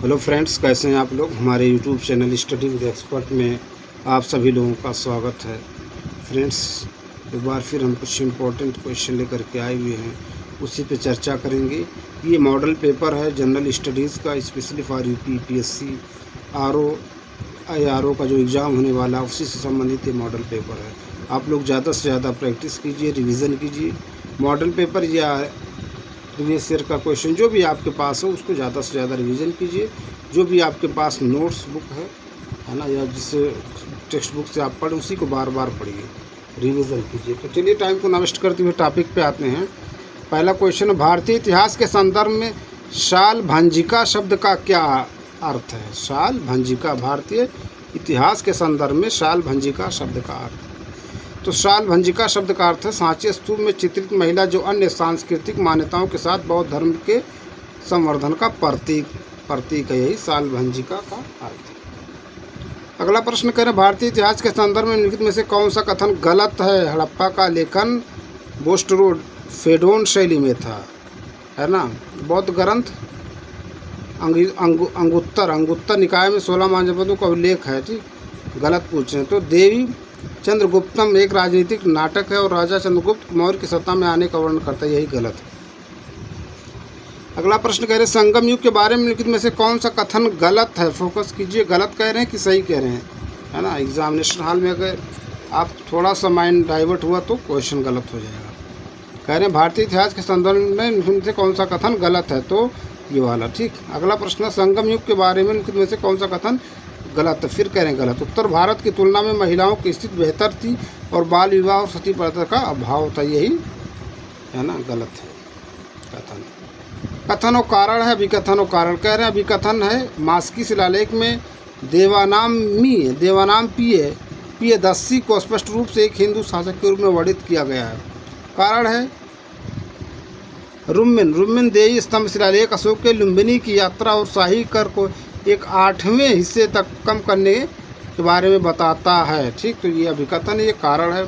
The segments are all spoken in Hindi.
हेलो फ्रेंड्स, कैसे हैं आप लोग। हमारे YouTube channel study with expert में आप सभी लोगों का स्वागत है। फ्रेंड्स, एक बार फिर हम कुछ इम्पोर्टेंट क्वेश्चन लेकर के आए हुए हैं, उसी पे चर्चा करेंगे। ये मॉडल पेपर है जनरल स्टडीज़ का, specially for UP PSC RO का जो एग्ज़ाम होने वाला है उसी से संबंधित ये मॉडल पेपर है। आप लोग ज़्यादा से ज़्यादा प्रैक्टिस कीजिए, रिवीजन कीजिए। मॉडल पेपर या प्रीवियस ईयर का क्वेश्चन जो भी आपके पास हो उसको ज़्यादा से ज़्यादा रिवीजन कीजिए। जो भी आपके पास नोट्स बुक है ना, या जिस टेक्स्ट बुक से आप पढ़ें उसी को बार बार पढ़िए, रिवीजन कीजिए। तो चलिए टाइम को नष्ट करते हुए टॉपिक पे आते हैं। पहला क्वेश्चन, भारतीय इतिहास के संदर्भ में शाल भंजिका शब्द का क्या अर्थ है। शाल भंजिका, भारतीय इतिहास के संदर्भ में शाल भंजिका शब्द का अर्थ। तो शाल भंजिका शब्द का अर्थ है सांची स्तूप में चित्रित महिला जो अन्य सांस्कृतिक मान्यताओं के साथ बौद्ध धर्म के संवर्धन का प्रतीक है। यही शाल भंजिका का अर्थ। अगला प्रश्न कह रहे हैं, भारतीय इतिहास के संदर्भ में निम्नलिखित में से कौन सा कथन गलत है। हड़प्पा का लेखन बोस्ट रोड फेडोन शैली में था, है ना। बौद्ध ग्रंथ अंगुत्तर निकाय में 16 महाजनपदों का उल्लेख है। ठीक, गलत पूछ रहे हैं। तो देवी चंद्रगुप्तम एक राजनीतिक नाटक है और राजा चंद्रगुप्त मौर्य की सत्ता में आने का वर्णन करता है। यही गलत है। अगला प्रश्न कह रहे हैं, संगम युग के बारे में निम्नलिखित में से कौन सा कथन गलत है। फोकस कीजिए, गलत कह रहे हैं कि सही कह रहे हैं, है ना। एग्जामिनेशन हॉल में अगर आप थोड़ा सा माइंड डाइवर्ट हुआ तो क्वेश्चन गलत हो जाएगा। कह रहे हैं भारतीय इतिहास के संदर्भ में निम्नलिखित से कौन सा कथन गलत है, तो ये वाला। ठीक, अगला प्रश्न, संगम युग के बारे में निम्नलिखित में से कौन सा कथन गलत है। फिर कह रहे हैं गलत। उत्तर भारत की तुलना में महिलाओं की स्थिति बेहतर थी और बाल विवाह और सती प्रथा का अभाव था। यही है ना, गलत है कथन। कथन और कारण है अभिकथन और कारण। कह रहे हैं अभिकथन है मास्की शिलालेख में देवानाम पियदस्सी को स्पष्ट रूप से एक हिंदू शासक के रूप में वर्णित किया गया है। कारण है रुम्मिन देई स्तंभ शिलालेख अशोक के लुम्बिनी की यात्रा और शाही कर को एक 8वें हिस्से तक कम करने के बारे में बताता है। ठीक, तो ये अभिकथन, ये कारण है।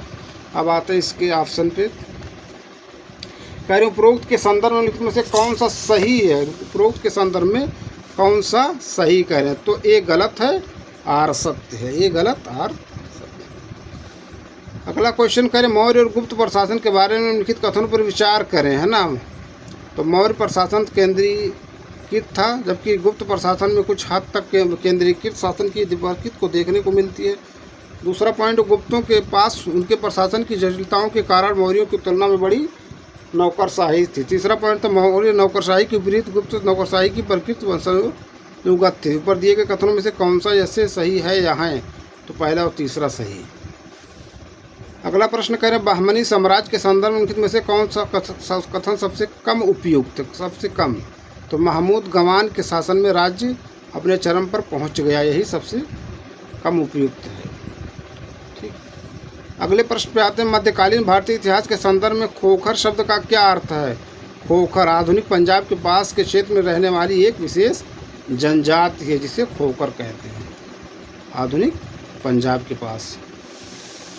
अब आते हैं इसके ऑप्शन पे। कह रहे हैं उपरोक्त के संदर्भ में से कौन सा सही है। उपरोक्त के संदर्भ में कौन सा सही कह रहे हैं, तो ए गलत है, आर सत्य है। ये गलत, आर सत्य। अगला क्वेश्चन कह रहे हैं मौर्य और गुप्त प्रशासन के बारे में लिखित कथनों पर विचार करें, है ना। तो मौर्य प्रशासन केंद्रीकृत था, जबकि गुप्त प्रशासन में कुछ हद तक केंद्रीकृत शासन की दिवाकित को देखने को मिलती है। दूसरा पॉइंट, गुप्तों के पास उनके प्रशासन की जटिलताओं के कारण मौर्यों की तुलना में बड़ी नौकरशाही थी। तीसरा पॉइंट था मौर्य नौकरशाही के विपरीत गुप्त नौकरशाही की प्रकृति वंशानुगत थी। ऊपर दिए गए कथनों में से कौन सा ऐसे सही है या है, तो पहला और तीसरा सही। अगला प्रश्न कह रहे हैं बहमनी साम्राज्य के संदर्भ में से कौन सा कथन सबसे कम उपयुक्त, सबसे कम। तो महमूद गवान के शासन में राज्य अपने चरम पर पहुंच गया। यही सबसे कम उपयुक्त है। ठीक, अगले प्रश्न पे आते हैं, मध्यकालीन भारतीय इतिहास के संदर्भ में खोखर शब्द का क्या अर्थ है। खोखर आधुनिक पंजाब के पास के क्षेत्र में रहने वाली एक विशेष जनजाति है जिसे खोखर कहते हैं, आधुनिक पंजाब के पास।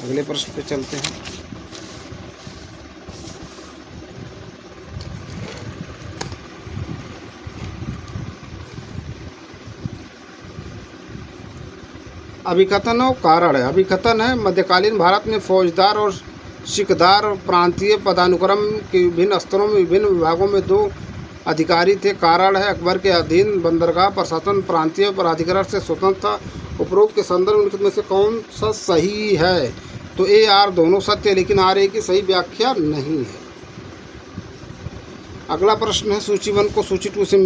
अगले प्रश्न पे चलते हैं। अभिकथन और कारण है। अभिकथन है मध्यकालीन भारत में फौजदार और सिकदार और प्रांतीय पदानुक्रम के विभिन्न स्तरों में विभिन्न विभागों में 2 अधिकारी थे। कारण है अकबर के अधीन बंदरगाह प्रशासन प्रांतीय प्राधिकरण से स्वतंत्र था। उपरोक्त के संदर्भ में से कौन सा सही है, तो ए आर दोनों सत्य है, लेकिन आर ए की सही व्याख्या नहीं है। अगला प्रश्न है सूची 1 को सूची 2 से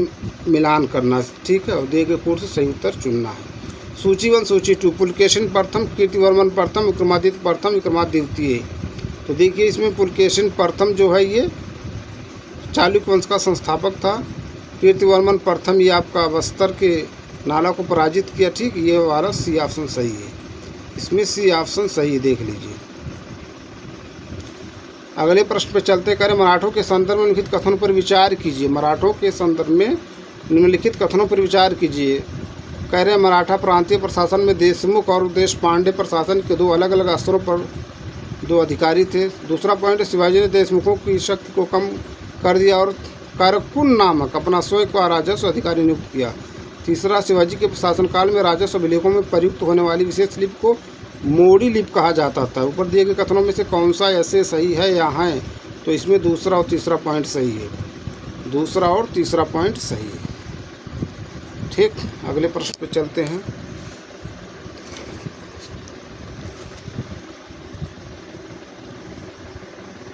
मिलान करना। ठीक है, और दिए गए कोड से सही उत्तर चुनना है। सूची 1 सूची 2, पुलकेशिन प्रथम, कीर्तिवर्मन प्रथम, विक्रमादित्य प्रथम, विक्रमादित्य द्वितीय। तो देखिए इसमें पुलकेशिन प्रथम जो है ये चालुक्य वंश का संस्थापक था। कीर्तिवर्मन प्रथम ये आपका बस्तर के नाला को पराजित किया। ठीक, ये वाला सी ऑप्शन सही है। इसमें सी ऑप्शन सही, देख लीजिए। अगले प्रश्न पे चलते करें, मराठों के संदर्भ में निम्नलिखित कथनों पर विचार कीजिए। मराठों के संदर्भ में निम्नलिखित कथनों पर विचार कीजिए। कह रहे हैं मराठा प्रांतीय प्रशासन में देशमुख और देशपांडे प्रशासन के 2 अलग अलग स्तरों पर 2 अधिकारी थे। दूसरा पॉइंट, शिवाजी ने देशमुखों की शक्ति को कम कर दिया और कारकुन नामक अपना स्वयं का राजस्व अधिकारी नियुक्त किया। तीसरा, शिवाजी के शासनकाल में राजस्व अभिलेखों में प्रयुक्त होने वाली विशेष लिपि को मोड़ी लिपि कहा जाता था। ऊपर दिए गए कथनों में से कौन सा ऐसे सही है या है? तो इसमें दूसरा और तीसरा पॉइंट सही है। दूसरा और तीसरा पॉइंट सही है। ठीक, अगले प्रश्न पे चलते हैं।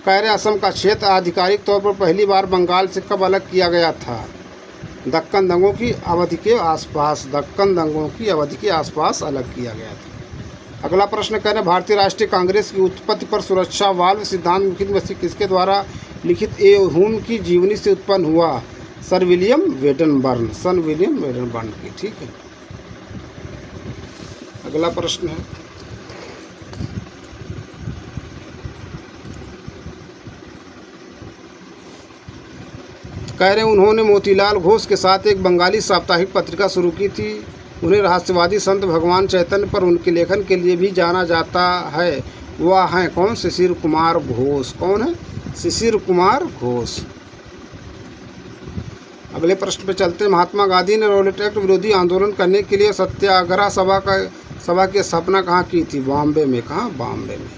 कह रहे असम का क्षेत्र आधिकारिक तौर पर पहली बार बंगाल से कब अलग किया गया था? दक्कन दंगों की अवधि के आसपास। दक्कन दंगों की अवधि के आसपास अलग किया गया था। अगला प्रश्न कह रहे भारतीय राष्ट्रीय कांग्रेस की उत्पत्ति पर सुरक्षा वाल्व सिद्धांत मुख्य में से किसके द्वारा लिखित ए ह्यूम की जीवनी से उत्पन्न हुआ? Sir William Wedderburn. Sir William Wedderburn की। ठीक है, अगला प्रश्न है कह रहे उन्होंने मोतीलाल घोष के साथ एक बंगाली साप्ताहिक पत्रिका शुरू की थी। उन्हें रहस्यवादी संत भगवान चैतन्य पर उनके लेखन के लिए भी जाना जाता है। वह हैं कौन? शिशिर कुमार घोष। कौन है? शिशिर कुमार घोष। अगले प्रश्न पे चलते हैं। महात्मा गांधी ने रॉलेट एक्ट विरोधी आंदोलन करने के लिए सत्याग्रह सभा की स्थापना कहाँ की थी? बॉम्बे में। कहाँ? बॉम्बे में।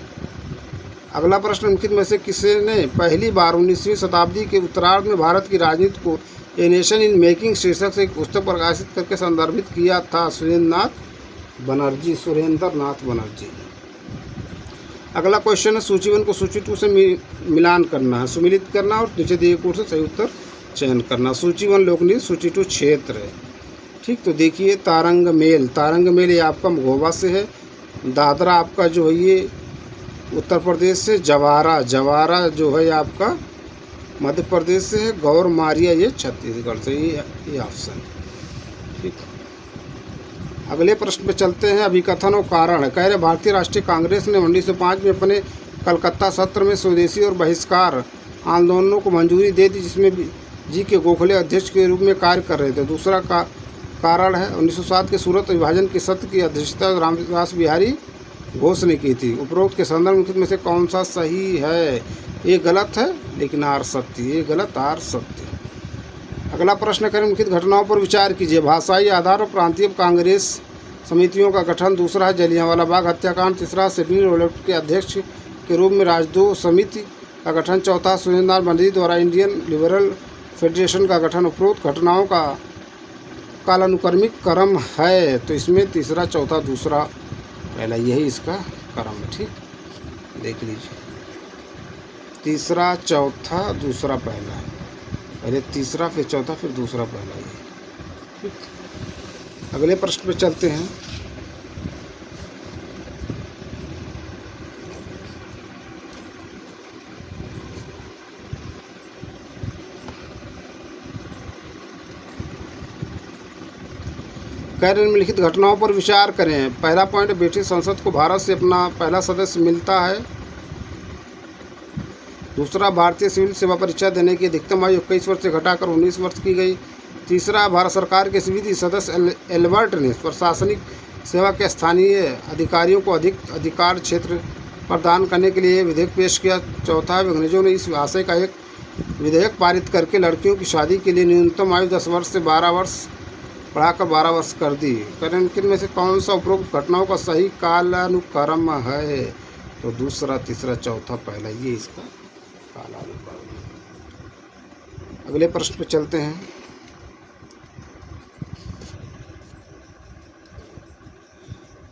अगला प्रश्न निम्नलिखित में से किसने पहली बार 19वीं शताब्दी के उत्तरार्ध में भारत की राजनीति को ए नेशन इन मेकिंग शीर्षक से एक पुस्तक प्रकाशित करके संदर्भित किया था? सुरेंद्रनाथ बनर्जी। सुरेंद्रनाथ बनर्जी। अगला क्वेश्चन है सूची 1 को सूची 2 से मिलान करना है, सुमिलित करना और नीचे दिए कोड से सही उत्तर चयन करना। सूची 1 लोकनृत्य, सूची 2 क्षेत्र है। ठीक, तो देखिए तारंग मेल। तारंग मेल ये आपका महोबा से है। दादरा आपका जो है ये उत्तर प्रदेश से। जवारा, जवारा जो है आपका मध्य प्रदेश से है। गौर मारिया ये छत्तीसगढ़ से। ये ऑप्शन। ठीक, अगले प्रश्न पे चलते हैं। अभिकथन और कारण। कह रहे भारतीय राष्ट्रीय कांग्रेस ने 1905 में अपने कलकत्ता सत्र में स्वदेशी और बहिष्कार आंदोलनों को मंजूरी दे दी, जिसमें जी के गोखले अध्यक्ष के रूप में कार्य कर रहे थे। दूसरा कारण है 1907 के सूरत विभाजन के सत्र की अध्यक्षता रामविलास बिहारी घोष ने की थी। उपरोक्त के संदर्भ में से कौन सा सही है? ये गलत है लेकिन आर सत्य। ये गलत, आर सत्य। अगला प्रश्न करें मुख्य घटनाओं पर विचार कीजिए। भाषाई आधार पर प्रांतीय कांग्रेस समितियों का गठन। दूसरा है जलियांवाला बाग हत्याकांड। तीसरा सिडनी रोलेट के अध्यक्ष के रूप में राजद्रोह समिति का गठन। चौथा सुरेंद्रनाथ बनर्जी द्वारा इंडियन लिबरल फेडरेशन का गठन। उपरोक्त घटनाओं का कालानुक्रमिक क्रम है, तो इसमें तीसरा, चौथा, दूसरा, पहला, यही इसका क्रम है। ठीक, देख लीजिए। तीसरा, चौथा, दूसरा, पहला। पहले तीसरा, फिर चौथा, फिर दूसरा, पहला। ये ठीक। अगले प्रश्न पे चलते हैं। कह रहे निम्नलिखित घटनाओं पर विचार करें। पहला पॉइंट, ब्रिटिश संसद को भारत से अपना पहला सदस्य मिलता है। दूसरा, भारतीय सिविल सेवा परीक्षा देने की अधिकतम आयु 21 वर्ष से घटाकर 19 वर्ष की गई। तीसरा, भारत सरकार के विधि सदस्य एल्बर्ट ने प्रशासनिक सेवा के स्थानीय अधिकारियों को अधिक अधिकार क्षेत्र प्रदान करने के लिए विधेयक पेश किया। चौथा, अंग्रेजों ने इस आशय का एक विधेयक पारित करके लड़कियों की शादी के लिए न्यूनतम आयु 10 वर्ष से 12 वर्ष बढ़ाकर 12 वर्ष कर दी। निम्नलिखित में से कौन सा उपरोक्त घटनाओं का सही कालानुक्रम है? तो दूसरा, तीसरा, चौथा, पहला, ये इसका कालानुक्रम। अगले प्रश्न पर चलते हैं।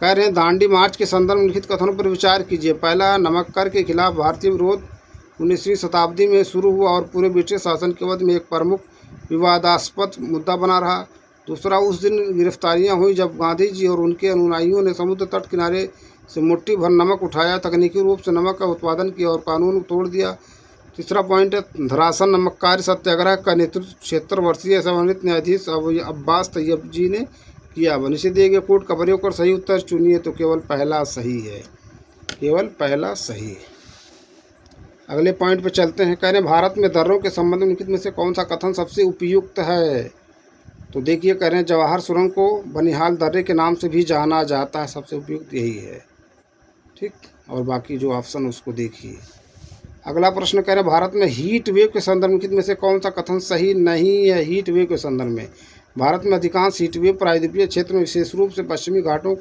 कह रहे हैं दांडी मार्च के संदर्भ में लिखित कथनों पर विचार कीजिए। पहला, नमक कर के खिलाफ भारतीय विरोध 19वीं शताब्दी में शुरू हुआ और पूरे ब्रिटिश शासन के अवधि में एक प्रमुख विवादास्पद मुद्दा बना रहा। दूसरा, उस दिन गिरफ्तारियां हुई जब गांधी जी और उनके अनुयायियों ने समुद्र तट किनारे से मुट्ठी भर नमक उठाया, तकनीकी रूप से नमक का उत्पादन किया और कानून तोड़ दिया। तीसरा पॉइंट है धरासन नमककारी सत्याग्रह का नेतृत्व 76 वर्षीय सम्मानित न्यायाधीश अब्बास तैयब जी ने किया। नीचे दिए गए कोड का प्रयोग कर सही उत्तर चुनिए, तो केवल पहला सही है। केवल पहला सही है। अगले पॉइंट पर चलते हैं। कह रहे भारत में दर्रों के संबंध में निम्नलिखित में से कौन सा कथन सबसे उपयुक्त है? तो देखिए, कह रहे हैं जवाहर सुरंग को बनिहाल दर्रे के नाम से भी जाना जाता है। सबसे उपयुक्त यही है। ठीक, और बाकी जो ऑप्शन उसको देखिए। अगला प्रश्न कह रहे हैं भारत में हीट वेव के संदर्भ में से कौन सा कथन सही नहीं है? हीट वेव के संदर्भ में भारत में अधिकांश हीट वेव प्रायद्वीपीय क्षेत्र में विशेष रूप से पश्चिमी घाटों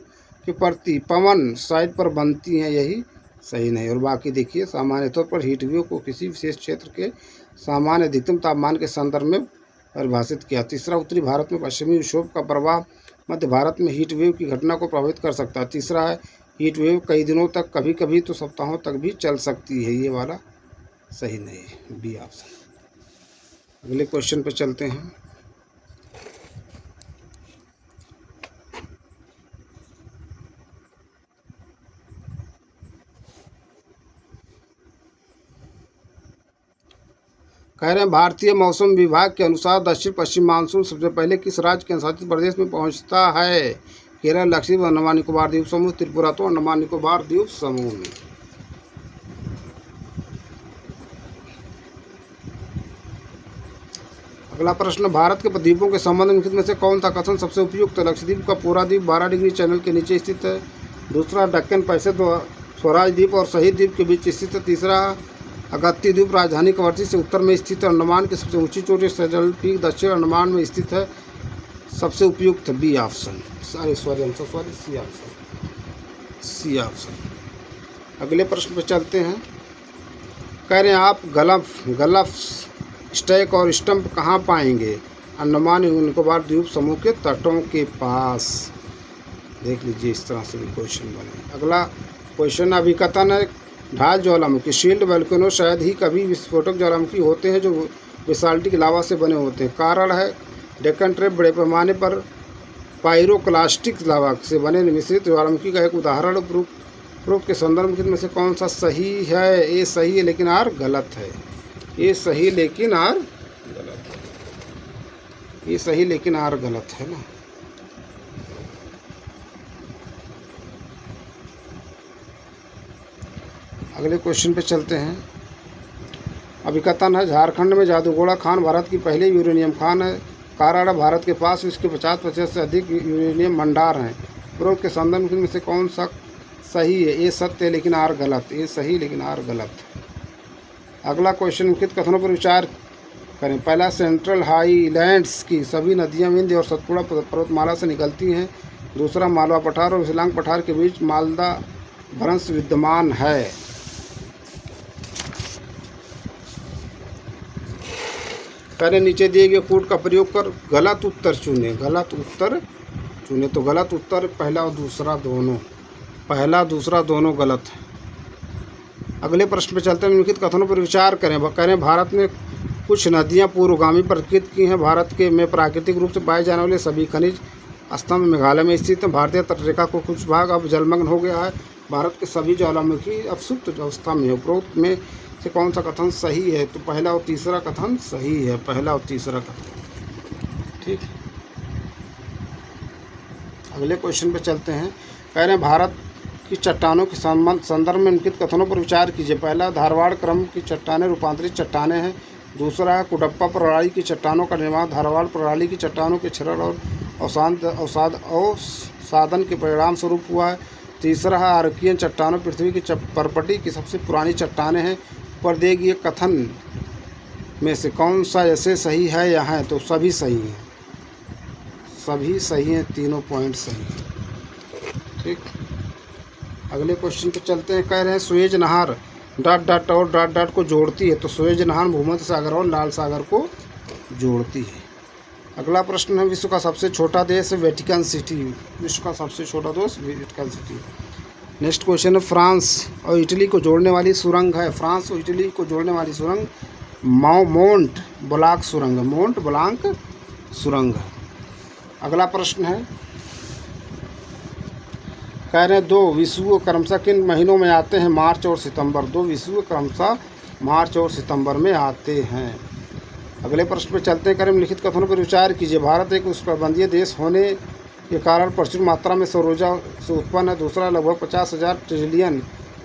के प्रति पवन साइड पर बनती हैं, यही सही नहीं। और बाकी देखिए, सामान्य तौर पर हीट वेव को किसी विशेष क्षेत्र के सामान्य अधिकतम तापमान के संदर्भ में परिभाषित किया। तीसरा, उत्तरी भारत में पश्चिमी विक्षोभ का प्रभाव मध्य भारत में हीट वेव की घटना को प्रभावित कर सकता है। तीसरा है, हीट वेव कई दिनों तक, कभी कभी तो सप्ताहों तक भी चल सकती है, ये वाला सही नहीं है, बी ऑप्शन। अगले क्वेश्चन पे चलते हैं। कह रहे हैं, भारतीय मौसम विभाग के अनुसार दक्षिण पश्चिम मानसून सबसे पहले किस राज्य के केंद्रशासित प्रदेश में पहुंचता है? केरल, लक्षद्वीप, अंडमान निकोबार द्वीप समूह, त्रिपुरा। तो अंडमान निकोबार द्वीप समूह में। अगला प्रश्न, भारत के द्वीपों के संबंध में निम्नलिखित में से कौन सा कथन सबसे उपयुक्त है? लक्षद्वीप का पूरा द्वीप 12 डिग्री चैनल के नीचे स्थित है। दूसरा, दक्कन पैसे स्वराज द्वीप और शहीद द्वीप के बीच स्थित है। तीसरा, अगत्ती द्वीप राजधानी कवरत्ती से उत्तर में स्थित है। अंडमान की सबसे ऊंची चोटी सेजल पीक दक्षिण अंडमान में स्थित है। सबसे उपयुक्त बी ऑप्शन, सी ऑप्शन। अगले प्रश्न पर चलते हैं। कह रहे हैं, आप गल्फ स्टैक और स्टंप कहाँ पाएंगे? अंडमान निकोबार द्वीप समूह के तटों के पास। देख लीजिए, इस तरह से भी क्वेश्चन बने। अगला क्वेश्चन, अभिकथन है, ढाल ज्वालामुखी शील्ड वोल्केनो शायद ही कभी विस्फोटक ज्वालामुखी होते हैं जो बेसाल्टिक लावा से बने होते हैं। कारण है, डेक्कन ट्रेप बड़े पैमाने पर पायरोक्लास्टिक लावा से बने मिश्रित ज्वालामुखी का एक उदाहरण। उपरोक्त के संदर्भ में से कौन सा सही है? ए सही है लेकिन आर गलत है। ये सही लेकिन आर गलत है। ये सही लेकिन आर गलत है ना। अगले क्वेश्चन पे चलते हैं। अभिकथन है, झारखंड में जादूगोड़ा खान भारत की पहली यूरेनियम खान है। कारण है, भारत के पास इसके 50% से अधिक यूरेनियम भंडार हैं। उपरोक्त के संदर्भ में से कौन सा सही है? ये सत्य है लेकिन आर गलत। ये सही लेकिन आर गलत। अगला क्वेश्चन, निम्नलिखित कथनों पर विचार करें। पहला, सेंट्रल हाईलैंड्स की सभी नदियां विंध्य और सतपुड़ा पर्वतमाला से निकलती हैं। दूसरा, मालवा पठार और शिलांग पठार के बीच मालदा भ्रंश विद्यमान है। पहले नीचे दिए गए कोड का प्रयोग कर गलत उत्तर चुने। गलत उत्तर चुने। तो गलत उत्तर पहला और दूसरा दोनों गलत है। अगले प्रश्न पे चलते हैं। निम्नलिखित कथनों पर विचार करें। कह रहे हैं, भारत में कुछ नदियां पूर्वगामी प्रकृति की हैं। भारत के में प्राकृतिक रूप से पाए जाने वाले सभी खनिज स्तंभ मेघालय में स्थित हैं। भारतीय तटरेखा को कुछ भाग अब जलमग्न हो गया है। भारत के सभी ज्वालामुखी अब सुप्त अवस्था में है। उपरोक्त में से कौन सा कथन सही है? तो पहला और तीसरा कथन सही है। पहला और तीसरा कथन ठीक। अगले क्वेश्चन पे चलते हैं। कह रहे हैं, भारत की चट्टानों के संदर्भ में निम्नलिखित कथनों पर विचार कीजिए। पहला, धारवाड़ क्रम की चट्टानें रूपांतरित चट्टानें हैं। दूसरा है, कुडप्पा प्रणाली की चट्टानों का निर्माण धारवाड़ प्रणाली की चट्टानों के क्षरण और अवसादन के परिणाम स्वरूप हुआ है। तीसरा है, आर्कियन चट्टानों पृथ्वी की परपटी की सबसे पुरानी चट्टानें हैं। पर दिए गए कथन में से कौन सा ऐसे सही है या है? तो सभी सही हैं। सभी सही हैं, तीनों पॉइंट सही हैं। ठीक। अगले क्वेश्चन पे चलते हैं। कह रहे हैं, सुएज नहर ... और ... को जोड़ती है। तो सुएज नहर भूमध्य सागर और लाल सागर को जोड़ती है। अगला प्रश्न है, विश्व का सबसे छोटा देश वेटिकन सिटी। विश्व का सबसे छोटा देश वेटिकन सिटी। नेक्स्ट क्वेश्चन है, फ्रांस और इटली को जोड़ने वाली सुरंग है। फ्रांस और इटली को जोड़ने वाली सुरंग मोंट ब्लांक सुरंग है। मोंट ब्लांक सुरंग है। अगला प्रश्न है, कह रहे हैं, दो विषुव क्रमशः किन महीनों में आते हैं? मार्च और सितंबर। दो विषुव क्रमशः मार्च और सितंबर में आते हैं। अगले प्रश्न पर चलते हैं। निम्नलिखित कथनों पर विचार कीजिए। भारत एक उष्णकटिबंधीय देश होने के कारण प्रचुर मात्रा में सौर ऊर्जा से उत्पन्न है। दूसरा, लगभग 50,000 ट्रिलियन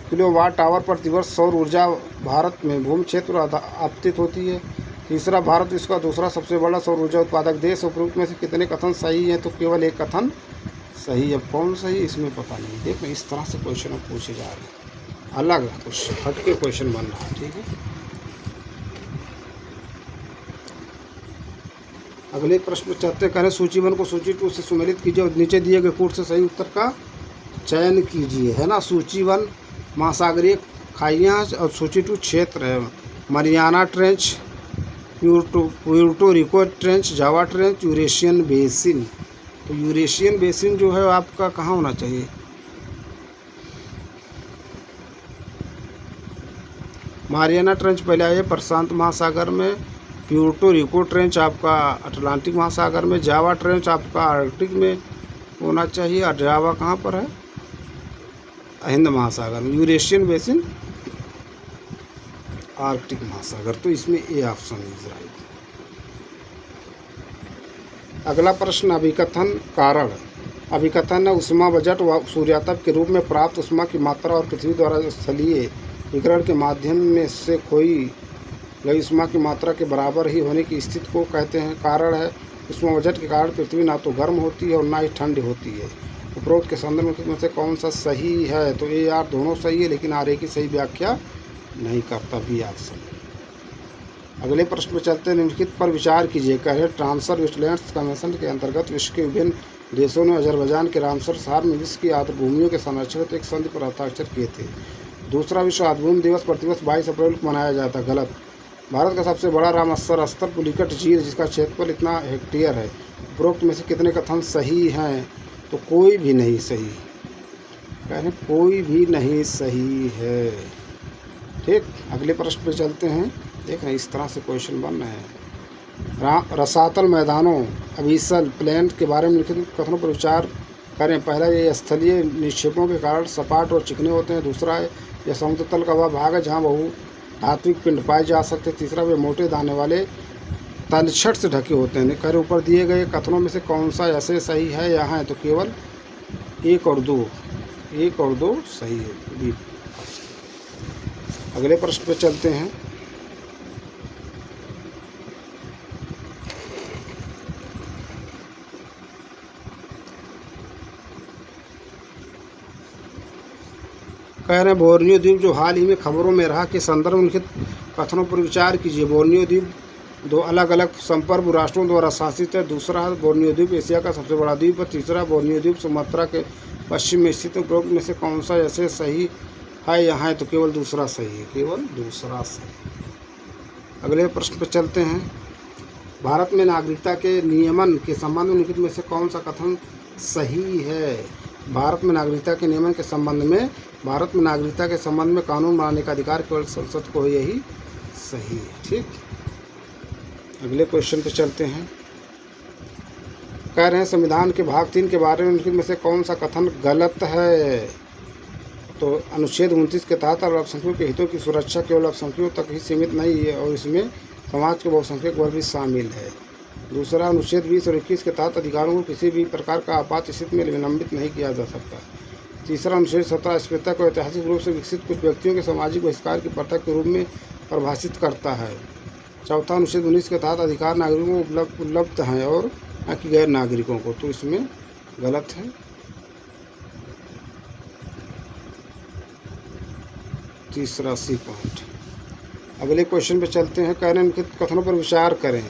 किलोवाट आवर प्रतिवर्ष सौर ऊर्जा भारत में भूमि क्षेत्र आपतित होती है। तीसरा, भारत विश्व का दूसरा सबसे बड़ा सौर ऊर्जा उत्पादक देश। उपरोक्त में से कितने कथन सही हैं? तो केवल एक कथन सही है। कौन सही इसमें पता नहीं। देखो, इस तरह से क्वेश्चन पूछे जा रहे हैं, अलग कुछ हटके क्वेश्चन बन रहा है। ठीक है। अगले प्रश्न पर चलते करें सूची 1 को सूची 2 से सुमेलित कीजिए और नीचे दिए गए कोड से सही उत्तर का चयन कीजिए, है ना। सूची 1 महासागरीय खाइयाँ और सूची 2 क्षेत्र है। Mariana trench, Puerto Rico trench, Java trench, Eurasian basin. तो यूरेशियन बेसिन जो है आपका कहाँ होना चाहिए? मारियाना ट्रेंच पहले आए प्रशांत महासागर में, प्यूर्टो रिको ट्रेंच आपका अटलांटिक महासागर में, जावा ट्रेंच आपका आर्कटिक में होना चाहिए, और जावा कहाँ पर है? हिंद महासागर में। यूरेशियन बेसिन आर्कटिक महासागर। तो इसमें ए ऑप्शन इज राइट। अगला प्रश्न अभिकथन कारण। अभिकथन ऊष्मा बजट व सूर्यातप के रूप में प्राप्त ऊष्मा की मात्रा और पृथ्वी द्वारा स्थलीय विकिरण के माध्यम में से खोई गई ऊष्मा की मात्रा के बराबर ही होने की स्थिति को कहते हैं। कारण है ऊष्मा बजट के कारण पृथ्वी ना तो गर्म होती है और ना ही ठंड होती है। उपरोक्त के संदर्भ में से कौन सा सही है? तो ए आर दोनों सही है, लेकिन आर ए की सही व्याख्या नहीं करता, बी ऑप्शन। अगले प्रश्न में चलते हैं। निम्नलिखित पर विचार कीजिए। कह रहे ट्रांसफर वेस्टलैंड्स कन्वेंशन के अंतर्गत विश्व के विभिन्न देशों ने अजरबैजान के रामसर शहर में विश्व की आर्द्रभूमियों के संरक्षण एक संधि पर हस्ताक्षर किए थे। दूसरा विश्व आर्द्रभूमि दिवस प्रतिवर्ष 22 अप्रैल को मनाया जाता है। गलत। भारत का सबसे बड़ा रामसर स्थल पुलिकट झील, जिसका क्षेत्रफल इतना हेक्टेयर है। उपरोक्त में से कितने कथन सही हैं? तो कोई भी नहीं सही। कह रहे कोई भी नहीं सही है। ठीक, अगले प्रश्न पे चलते हैं। देख रहे हैं इस तरह से क्वेश्चन बन रहे हैं। रसातल मैदानों अभिसल प्लेन्स के बारे में लिखित कथनों पर विचार करें। पहला, ये स्थलीय निक्षेपों के कारण सपाट और चिकने होते हैं। दूसरा है यह समुद्र तल का वह भाग है जहाँ बहु धात्विक पिंड पाए जा सकते हैं। तीसरा, वे मोटे दाने वाले तलछट से ढके होते हैं। खैर ऊपर दिए गए कथनों में से कौन सा ऐसे सही है? यहाँ है तो केवल 1 और 2 सही है। अगले प्रश्न पे चलते हैं। कह रहे हैं बोर्नियो द्वीप जो हाल ही में खबरों में रहा के संदर्भ में लिखित कथनों पर विचार कीजिए। बोर्नियो द्वीप 2 अलग अलग संप्रभु राष्ट्रों द्वारा शासित है। दूसरा, बोर्नियो द्वीप एशिया का सबसे बड़ा द्वीप है। तीसरा, बोर्नियो द्वीप सुमात्रा के पश्चिम में स्थित। उपरोक्त में से कौन सा ऐसे सही है? यहाँ है तो केवल दूसरा सही है, केवल दूसरा सही। अगले प्रश्न पर चलते हैं। भारत में नागरिकता के नियमन के संबंध में निम्नलिखित में से कौन सा कथन सही है? भारत में नागरिकता के नियमन के संबंध में कानून बनाने का अधिकार केवल संसद को है, यही सही है। ठीक, अगले क्वेश्चन पे चलते हैं। कह रहे हैं संविधान के भाग 3 के बारे में निम्नलिखित में से कौन सा कथन गलत है? तो अनुच्छेद 29 के तहत अल्पसंख्यकों के हितों की सुरक्षा केवल अल्पसंख्यकों तक ही सीमित नहीं है और इसमें समाज के बहुसंख्यक वर्ग भी शामिल है। दूसरा, अनुच्छेद 20 और 21 के तहत अधिकारों को किसी भी प्रकार का आपात स्थिति में विलंबित नहीं किया जा सकता। तीसरा, अनुच्छेद 17 अस्पृश्यता को ऐतिहासिक रूप से विकसित कुछ व्यक्तियों के सामाजिक बहिष्कार की प्रथा के रूप में परिभाषित करता है। चौथा, अनुच्छेद 19 के तहत अधिकार नागरिकों को उपलब्ध हैं और न कि गैर नागरिकों को। तो इसमें गलत है। तीसरा सी पॉइंट। अगले क्वेश्चन पे चलते हैं। कह रहे हैं इनके कथनों पर विचार करें।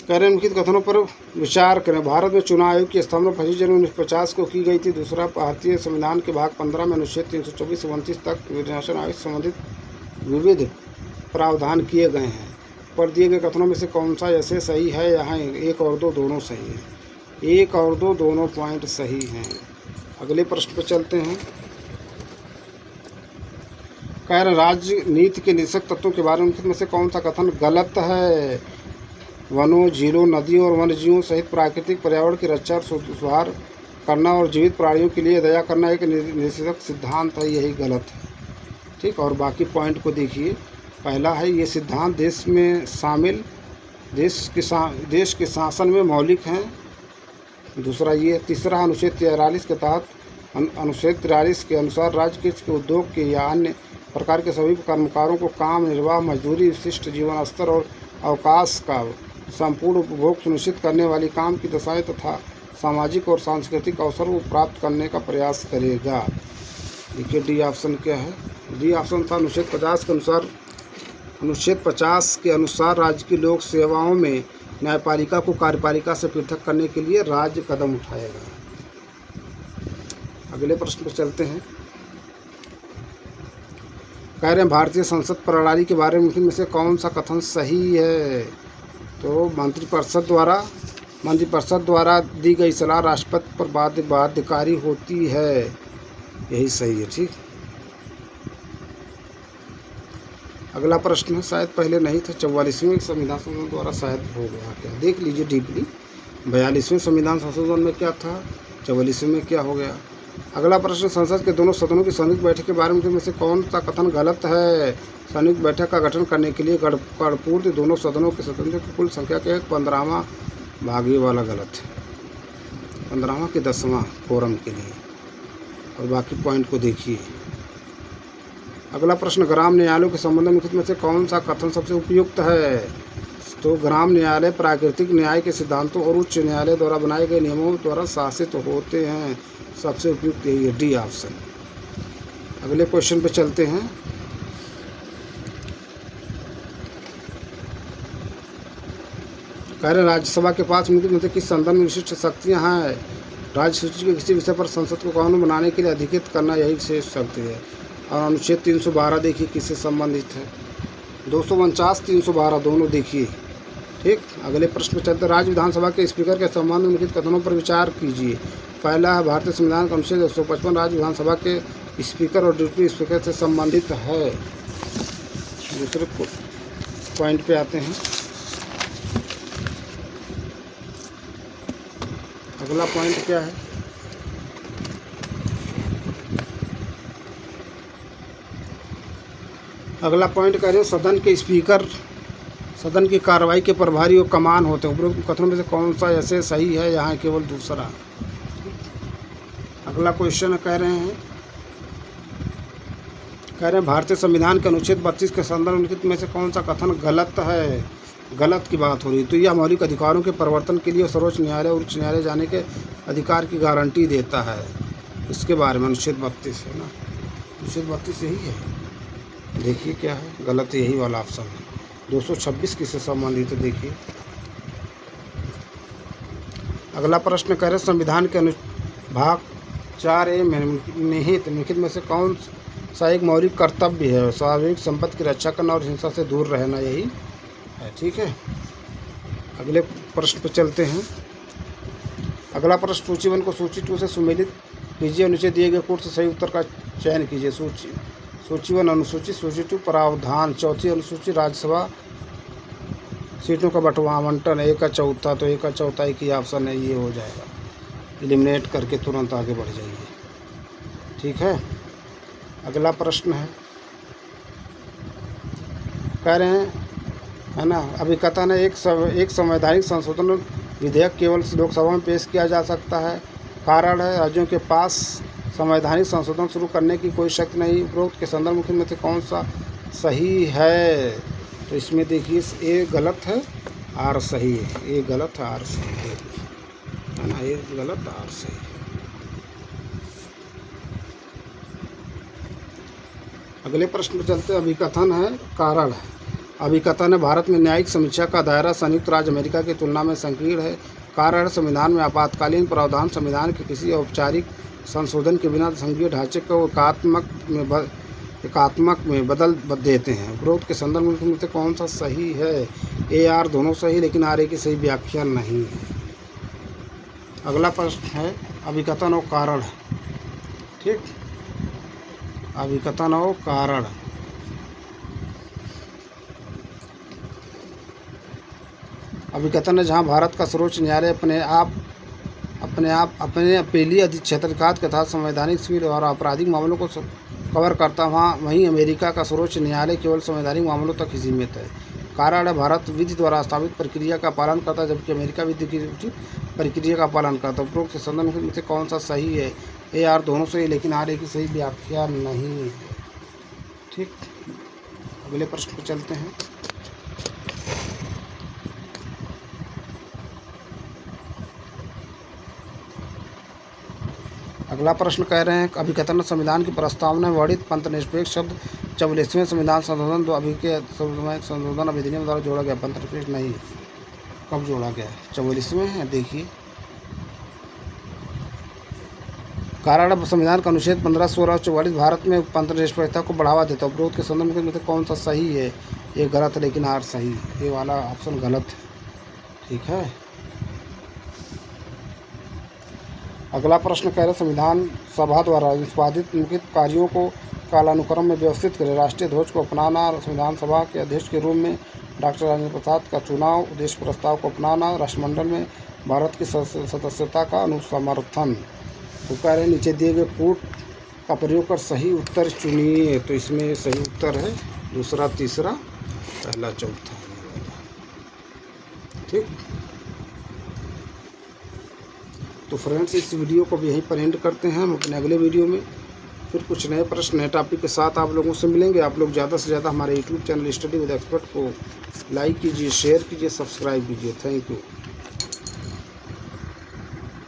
कह रहे हैं उनके कथनों पर विचार करें। भारत में चुनाव आयोग की स्थापना 25 जनवरी 1950 को की गई थी। दूसरा, भारतीय संविधान के भाग 15 में अनुच्छेद 324 से 29 तक निर्वाचन आयोग से संबंधित विविध प्रावधान किए गए हैं। पर दिए गए कथनों में से कौन सा ऐसे सही है? यहाँ 1 और 2 दोनों सही हैं। 1 और 2 दोनों पॉइंट सही हैं। अगले प्रश्न पर चलते हैं। कह रहे राजनीति के निषेध तत्वों के बारे में से कौन सा कथन गलत है? वनों, झीलों, नदियों और वन्यजीवों सहित प्राकृतिक पर्यावरण की रक्षा और सुधार करना और जीवित प्राणियों के लिए दया करना एक निषेधक सिद्धांत है, यही गलत है। ठीक, और बाकी पॉइंट को देखिए। पहला है ये सिद्धांत देश में शामिल देश के शासन में मौलिक हैं। दूसरा ये। तीसरा, अनुच्छेद 43 के तहत अनुच्छेद 43 के अनुसार राज्य के उद्योग के या अन्य प्रकार के सभी कर्मकारों को काम निर्वाह, मजदूरी, विशिष्ट जीवन स्तर और अवकाश का संपूर्ण उपभोग सुनिश्चित करने वाली काम की दशाएं तथा सामाजिक और सांस्कृतिक अवसरों को प्राप्त करने का प्रयास करेगा। देखिए डी ऑप्शन क्या है। डी ऑप्शन था अनुच्छेद 50 के अनुसार राज्य की लोक सेवाओं में न्यायपालिका को कार्यपालिका से पृथक करने के लिए राज्य कदम उठाएगा। अगले प्रश्न पर चलते हैं। कह रहे हैं भारतीय संसद प्रणाली के बारे में से कौन सा कथन सही है। तो मंत्रिपरिषद द्वारा दी गई सलाह राष्ट्रपति पर बाध्यकारी होती है, यही सही है। ठीक, अगला प्रश्न है, शायद पहले नहीं था, 44वें संविधान संशोधन द्वारा शायद हो गया क्या, देख लीजिए डीपली। 42वें संविधान संशोधन में क्या था, 44वें में क्या हो गया। अगला प्रश्न, संसद के दोनों सदनों की संयुक्त बैठक के बारे में से कौन सा कथन गलत है। संयुक्त बैठक का गठन करने के लिए गणपूर्ति दोनों सदनों के सदस्यों की कुल संख्या के 15वां भाग ये वाला गलत है, 15वां के 10वां फोरम के लिए, और बाकी पॉइंट को देखिए। अगला प्रश्न, ग्राम न्यायालयों के संबंध में निम्नलिखित में से कौन सा कथन सबसे उपयुक्त है। तो ग्राम न्यायालय प्राकृतिक न्याय के सिद्धांतों और उच्च न्यायालय द्वारा बनाए गए नियमों द्वारा शासित होते हैं, सबसे उपयुक्त यही है, डी ऑप्शन। अगले क्वेश्चन पे चलते हैं। कह रहे राज्यसभा के पास निम्नलिखित में से किस संदर्भ में विशिष्ट शक्तियाँ हैं। राज्य सूची के किसी विषय पर संसद को कानून बनाने के लिए अधिकृत करना यही विशेष शक्ति है। और अनुच्छेद 312 देखिए किससे संबंधित है, 249 312 दोनों देखिए। ठीक, अगले प्रश्न पर चलते, राज्य विधानसभा के स्पीकर के संबंध में निम्नलिखित कथनों पर विचार कीजिए। पहला है भारतीय संविधान का अनुच्छेद 155 राज्य विधानसभा के स्पीकर और डिप्टी स्पीकर से संबंधित है। दूसरे पॉइंट पे आते हैं। अगला पॉइंट क्या है, अगला पॉइंट कह रहे हैं सदन के स्पीकर सदन की कार्रवाई के प्रभारी और कमान होते हैं। उपरोक्त कथनों में से कौन सा ऐसे सही है, यहाँ केवल दूसरा। अगला क्वेश्चन कह रहे हैं भारतीय संविधान के अनुच्छेद 32 के संदर्भ में से कौन सा कथन गलत है। गलत की बात हो रही, तो यह मौलिक अधिकारों के परिवर्तन के लिए सर्वोच्च न्यायालय और उच्च न्यायालय जाने के अधिकार की गारंटी देता है। इसके बारे में अनुच्छेद 32 है ना, अनुच्छेद 32 यही है। देखिए क्या है, गलत यही वाला ऑप्शन है। 226 किससे संबंधित है, देखिए। अगला प्रश्न कह रहे संविधान के भाग 4A में निहित में से कौन सा एक मौलिक कर्तव्य है। सार्वजनिक संपत्ति की रक्षा करना और हिंसा से दूर रहना, यही है। ठीक है, अगले प्रश्न पर चलते हैं। अगला प्रश्न, सूची 1 को सूची 2 से सुमेलित कीजिए और नीचे दिए गए कोड से सही उत्तर का चयन कीजिए। सूची 1 अनुसूची, सूची 2 प्रावधान, चौथी अनुसूची राज्यसभा सीटों का आवंटन, A का चौथा, तो A का चौथा एक ही ऑप्शन है, ये हो जाएगा। एलिमिनेट करके तुरंत आगे बढ़ जाइए। ठीक है, अगला प्रश्न है, कह रहे हैं है ना, अभिकथन है एक संवैधानिक संशोधन विधेयक केवल लोकसभा में पेश किया जा सकता है। कारण है राज्यों के पास संवैधानिक संशोधन शुरू करने की कोई शक्ति नहीं। उपरोक्त के संदर्भ में से कौन सा सही है। तो इसमें देखिए ए गलत है, आर सही है। ए गलत है, आर सही है ना, ए गलत, आर सही। अगले प्रश्न पर चलते, अभिकथन है कारण है। अभिकथन है भारत में न्यायिक समीक्षा का दायरा संयुक्त राज्य अमेरिका की तुलना में संकीर्ण है। कारण संविधान में आपातकालीन प्रावधान संविधान के किसी औपचारिक संशोधन के बिना संघीय ढांचे को एकात्मक में बदल देते हैं। उपरोक्त के संदर्भ में से कौन सा सही है। ए आर दोनों सही, लेकिन आर ए की सही व्याख्या नहीं है। अगला प्रश्न है अभिकथन और कारण। ठीक, अभिकथन और कारण। अभिकथन है जहां भारत का सर्वोच्च न्यायालय अपने अपीलीय क्षेत्राधिकार के तहत संवैधानिक सिविल और आपराधिक मामलों को कवर करता वहीं अमेरिका का सर्वोच्च न्यायालय केवल संवैधानिक मामलों तक ही सीमित है। कारण है भारत विधि द्वारा स्थापित प्रक्रिया का पालन करता है, जबकि अमेरिका विधि की प्रक्रिया का पालन करता है। उपरोक्त संदर्भ में से कौन सा सही है। ए आर दोनों सही, लेकिन आर ए की सही व्याख्या नहीं है। ठीक, अगले प्रश्न पर चलते हैं। अगला प्रश्न कह रहे हैं अभिकथन संविधान की प्रस्तावना में वर्णित पंथ निरपेक्ष शब्द 44वें संविधान संशोधन अभी के संशोधन अधिनियम द्वारा जोड़ा गया। पंथ निरपेक्ष नहीं, कब जोड़ा गया है? 44वें है। देखिए कारण संविधान का अनुच्छेद 15, 16 और 44 भारत में पंथ निरपेक्षता को बढ़ावा देता है। उपरोक्त के संदर्भ में कौन सा सही है? ये गलत है, लेकिन आर सही। ये वाला ऑप्शन गलत है। ठीक है। अगला प्रश्न कह रहे संविधान सभा द्वारा निष्पादित निम्नलिखित कार्यों को कालानुक्रम में व्यवस्थित करें। राष्ट्रीय ध्वज को अपनाना, संविधान सभा के अध्यक्ष के रूप में डॉक्टर राजेंद्र प्रसाद का चुनाव, उद्देश्य प्रस्ताव को अपनाना, राष्ट्रमंडल में भारत की सदस्यता का अनुसमर्थन। तो कह रहे नीचे दिए गए कोड का प्रयोग कर सही उत्तर चुनिए। तो इसमें सही उत्तर है दूसरा, तीसरा, पहला, चौथा। ठीक। तो फ्रेंड्स इस वीडियो को भी यहीं पर एंड करते हैं। हम अपने अगले वीडियो में फिर कुछ नए प्रश्न, नए टॉपिक के साथ आप लोगों से मिलेंगे। आप लोग ज़्यादा से ज़्यादा हमारे YouTube channel study with expert को लाइक कीजिए, शेयर कीजिए, सब्सक्राइब कीजिए। Thank you.